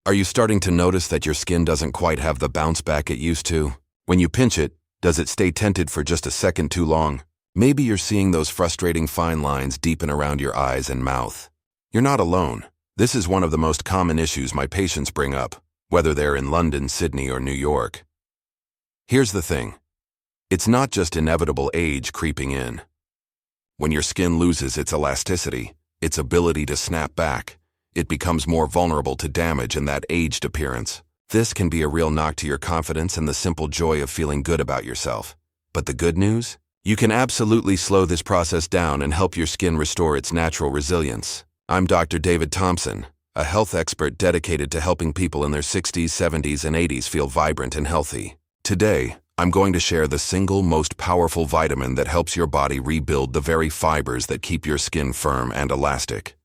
Are you starting to notice that your skin doesn't quite have the bounce back it used to? When you pinch it, does it stay tented for just a second too long? Maybe you're seeing those frustrating fine lines deepen around your eyes and mouth. You're not alone. This is one of the most common issues my patients bring up, whether they're in London, Sydney, or New York. Here's the thing. It's not just inevitable age creeping in. When your skin loses its elasticity, its ability to snap back, it becomes more vulnerable to damage and that aged appearance. This can be a real knock to your confidence and the simple joy of feeling good about yourself. But the good news? You can absolutely slow this process down and help your skin restore its natural resilience. I'm Dr. David Thompson, a health expert dedicated to helping people in their 60s, 70s, and 80s feel vibrant and healthy. Today, I'm going to share the single most powerful vitamin that helps your body rebuild the very fibers that keep your skin firm and elastic.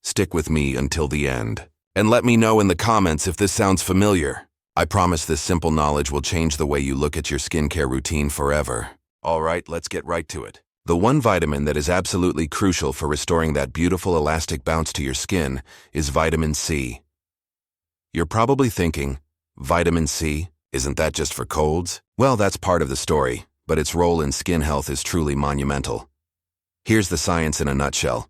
Stick with me until the end, and let me know in the comments if this sounds familiar. I promise this simple knowledge will change the way you look at your skincare routine forever. All right, let's get right to it. The one vitamin that is absolutely crucial for restoring that beautiful elastic bounce to your skin is vitamin C. You're probably thinking, vitamin C? Isn't that just for colds? Well, that's part of the story, but its role in skin health is truly monumental. Here's the science in a nutshell.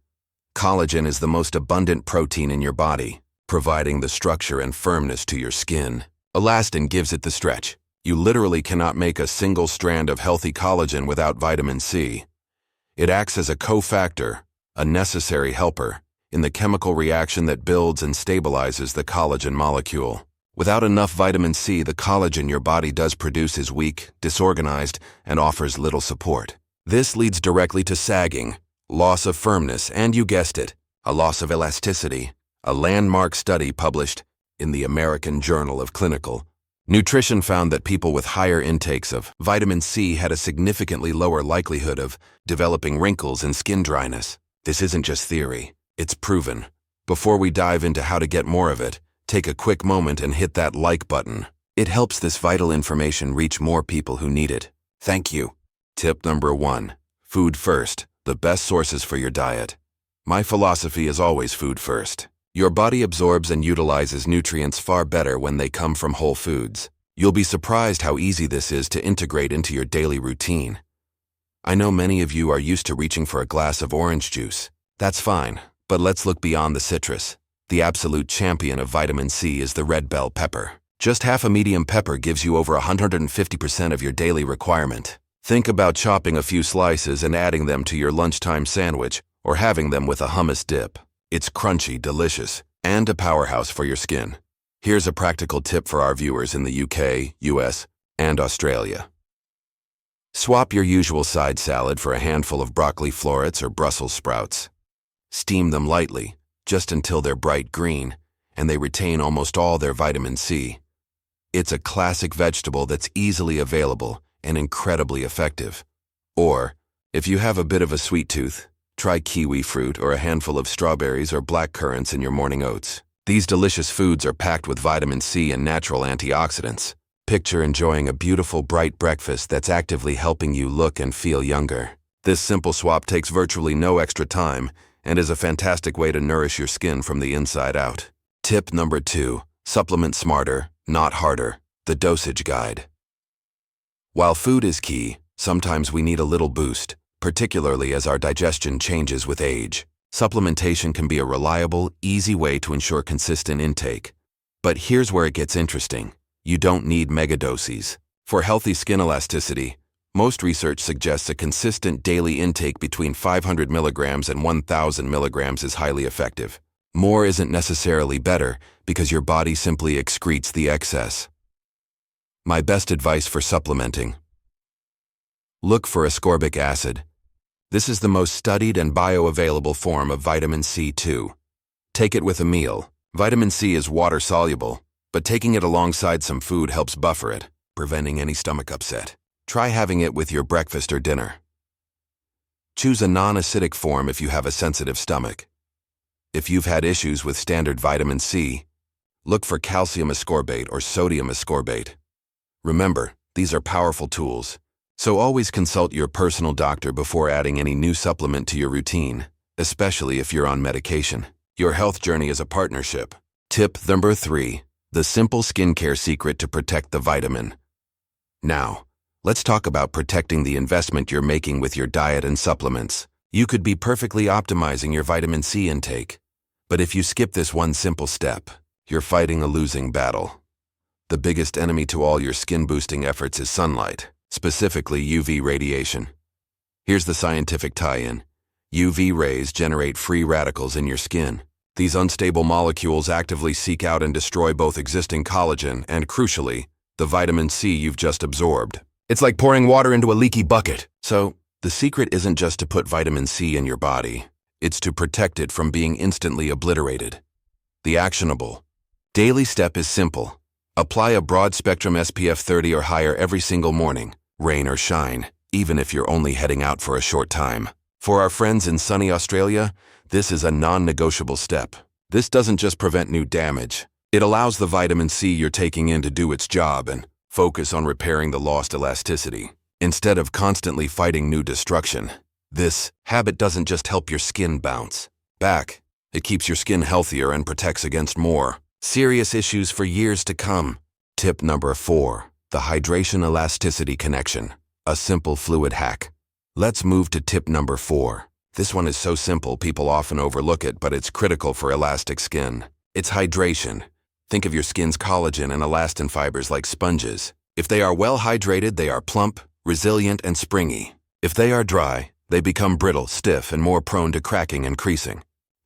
Collagen is the most abundant protein in your body, providing the structure and firmness to your skin. Elastin gives it the stretch. You literally cannot make a single strand of healthy collagen without vitamin C. It acts as a cofactor, a necessary helper, in the chemical reaction that builds and stabilizes the collagen molecule. Without enough vitamin C, the collagen your body does produce is weak, disorganized, and offers little support. This leads directly to sagging, loss of firmness, and you guessed it, a loss of elasticity. A landmark study published in the American Journal of Clinical Nutrition found that people with higher intakes of vitamin C had a significantly lower likelihood of developing wrinkles and skin dryness. This isn't just theory, it's proven. Before we dive into how to get more of it, take a quick moment and hit that like button. It helps this vital information reach more people who need it. Thank you. Tip number 1. Food first, the best sources for your diet. My philosophy is always food first. Your body absorbs and utilizes nutrients far better when they come from whole foods. You'll be surprised how easy this is to integrate into your daily routine. I know many of you are used to reaching for a glass of orange juice. That's fine, but let's look beyond the citrus. The absolute champion of vitamin C is the red bell pepper. Just half a medium pepper gives you over 150% of your daily requirement. Think about chopping a few slices and adding them to your lunchtime sandwich or having them with a hummus dip. It's crunchy, delicious, and a powerhouse for your skin. Here's a practical tip for our viewers in the UK, US, and Australia. Swap your usual side salad for a handful of broccoli florets or Brussels sprouts. Steam them lightly, just until they're bright green, and they retain almost all their vitamin C. It's a classic vegetable that's easily available and incredibly effective. Or, if you have a bit of a sweet tooth, try kiwi fruit or a handful of strawberries or black currants in your morning oats. These delicious foods are packed with vitamin C and natural antioxidants. Picture enjoying a beautiful bright breakfast that's actively helping you look and feel younger. This simple swap takes virtually no extra time and is a fantastic way to nourish your skin from the inside out. Tip number 2. Supplement smarter, not harder. The Dosage Guide. While food is key, sometimes we need a little boost, particularly as our digestion changes with age. Supplementation can be a reliable, easy way to ensure consistent intake. But here's where it gets interesting. You don't need megadoses. For healthy skin elasticity, most research suggests a consistent daily intake between 500 milligrams and 1,000 milligrams is highly effective. More isn't necessarily better because your body simply excretes the excess. My best advice for supplementing: look for ascorbic acid. This is the most studied and bioavailable form of vitamin C2. Take it with a meal. Vitamin C is water-soluble, but taking it alongside some food helps buffer it, preventing any stomach upset. Try having it with your breakfast or dinner. Choose a non-acidic form if you have a sensitive stomach. If you've had issues with standard vitamin C, look for calcium ascorbate or sodium ascorbate. Remember, these are powerful tools, so always consult your personal doctor before adding any new supplement to your routine, especially if you're on medication. Your health journey is a partnership, Tip number 3, the simple skincare secret to protect the vitamin. Now, let's talk about protecting the investment you're making with your diet and supplements. You could be perfectly optimizing your vitamin C intake, but if you skip this one simple step, you're fighting a losing battle. The biggest enemy to all your skin-boosting efforts is sunlight, specifically UV radiation. Here's the scientific tie-in. UV rays generate free radicals in your skin. These unstable molecules actively seek out and destroy both existing collagen and, crucially, the vitamin C you've just absorbed. It's like pouring water into a leaky bucket. So, the secret isn't just to put vitamin C in your body. It's to protect it from being instantly obliterated. The actionable daily step is simple. Apply a broad-spectrum SPF 30 or higher every single morning, rain or shine, even if you're only heading out for a short time. For our friends in sunny Australia, this is a non-negotiable step. This doesn't just prevent new damage. It allows the vitamin C you're taking in to do its job and focus on repairing the lost elasticity. Instead of constantly fighting new destruction, this habit doesn't just help your skin bounce back. It keeps your skin healthier and protects against more serious issues for years to come. Tip number 4, the hydration-elasticity connection, a simple fluid hack. Let's move to tip number 4. This one is so simple people often overlook it, but it's critical for elastic skin. It's hydration. Think of your skin's collagen and elastin fibers like sponges. If they are well hydrated, they are plump, resilient, and springy. If they are dry, they become brittle, stiff, and more prone to cracking and creasing.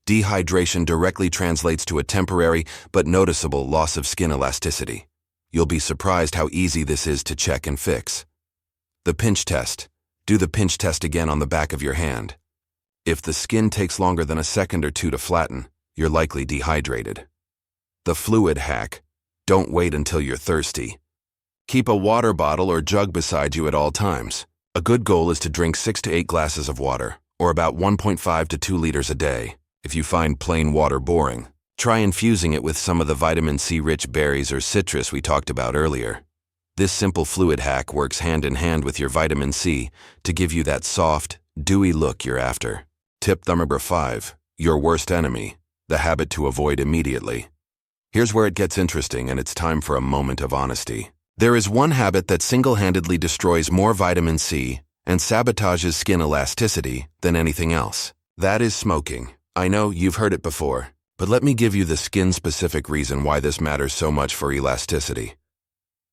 Dehydration directly translates to a temporary but noticeable loss of skin elasticity. You'll be surprised how easy this is to check and fix. The pinch test. Do the pinch test again on the back of your hand. If the skin takes longer than a second or two to flatten, you're likely dehydrated. The fluid hack. Don't wait until you're thirsty. Keep a water bottle or jug beside you at all times. A good goal is to drink 6 to 8 glasses of water, or about 1.5 to 2 liters a day. If you find plain water boring, try infusing it with some of the vitamin C-rich berries or citrus we talked about earlier. This simple fluid hack works hand in hand with your vitamin C to give you that soft, dewy look you're after. Tip number 5, your worst enemy, the habit to avoid immediately. Here's where it gets interesting, and it's time for a moment of honesty. There is one habit that single-handedly destroys more vitamin C and sabotages skin elasticity than anything else. That is smoking. I know you've heard it before, but let me give you the skin-specific reason why this matters so much for elasticity.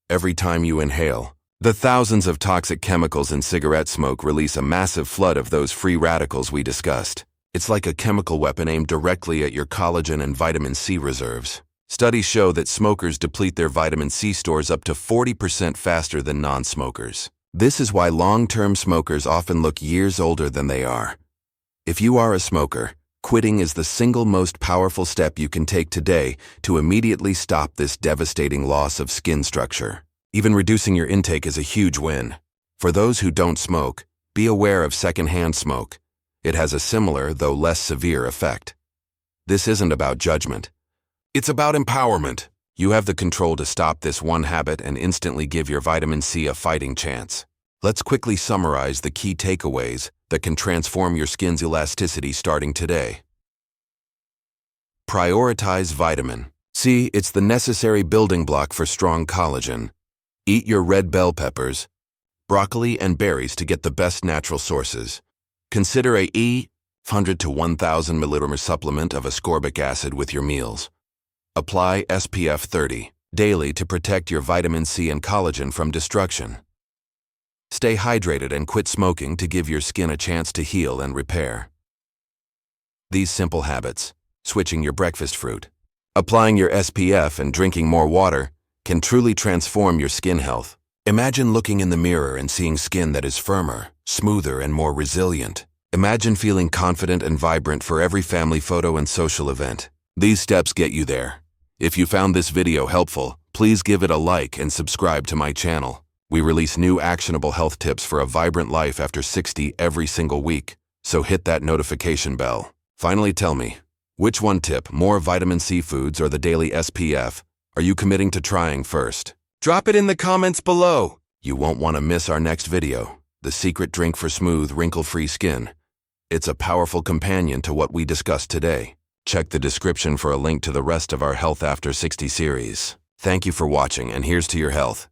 Every time you inhale, the thousands of toxic chemicals in cigarette smoke release a massive flood of those free radicals we discussed. It's like a chemical weapon aimed directly at your collagen and vitamin C reserves. Studies show that smokers deplete their vitamin C stores up to 40% faster than non-smokers. This is why long-term smokers often look years older than they are. If you are a smoker, quitting is the single most powerful step you can take today to immediately stop this devastating loss of skin structure. Even reducing your intake is a huge win. For those who don't smoke, be aware of secondhand smoke. It has a similar, though less severe, effect. This isn't about judgment. It's about empowerment. You have the control to stop this one habit and instantly give your vitamin C a fighting chance. Let's quickly summarize the key takeaways that can transform your skin's elasticity starting today. Prioritize vitamin C. It's the necessary building block for strong collagen. Eat your red bell peppers, broccoli, and berries to get the best natural sources. Consider a 100 to 1,000 milliliter supplement of ascorbic acid with your meals. Apply SPF 30 daily to protect your vitamin C and collagen from destruction. Stay hydrated and quit smoking to give your skin a chance to heal and repair. These simple habits, switching your breakfast fruit, applying your SPF, and drinking more water, can truly transform your skin health. Imagine looking in the mirror and seeing skin that is firmer, smoother, and more resilient. Imagine feeling confident and vibrant for every family photo and social event. These steps get you there. If you found this video helpful, please give it a like and subscribe to my channel. We release new actionable health tips for a vibrant life after 60 every single week, so hit that notification bell. Finally, tell me, which one tip, more vitamin C foods or the daily SPF, are you committing to trying first? Drop it in the comments below. You won't want to miss our next video, the secret drink for smooth, wrinkle-free skin. It's a powerful companion to what we discussed today. Check the description for a link to the rest of our Health After 60 series. Thank you for watching, and here's to your health.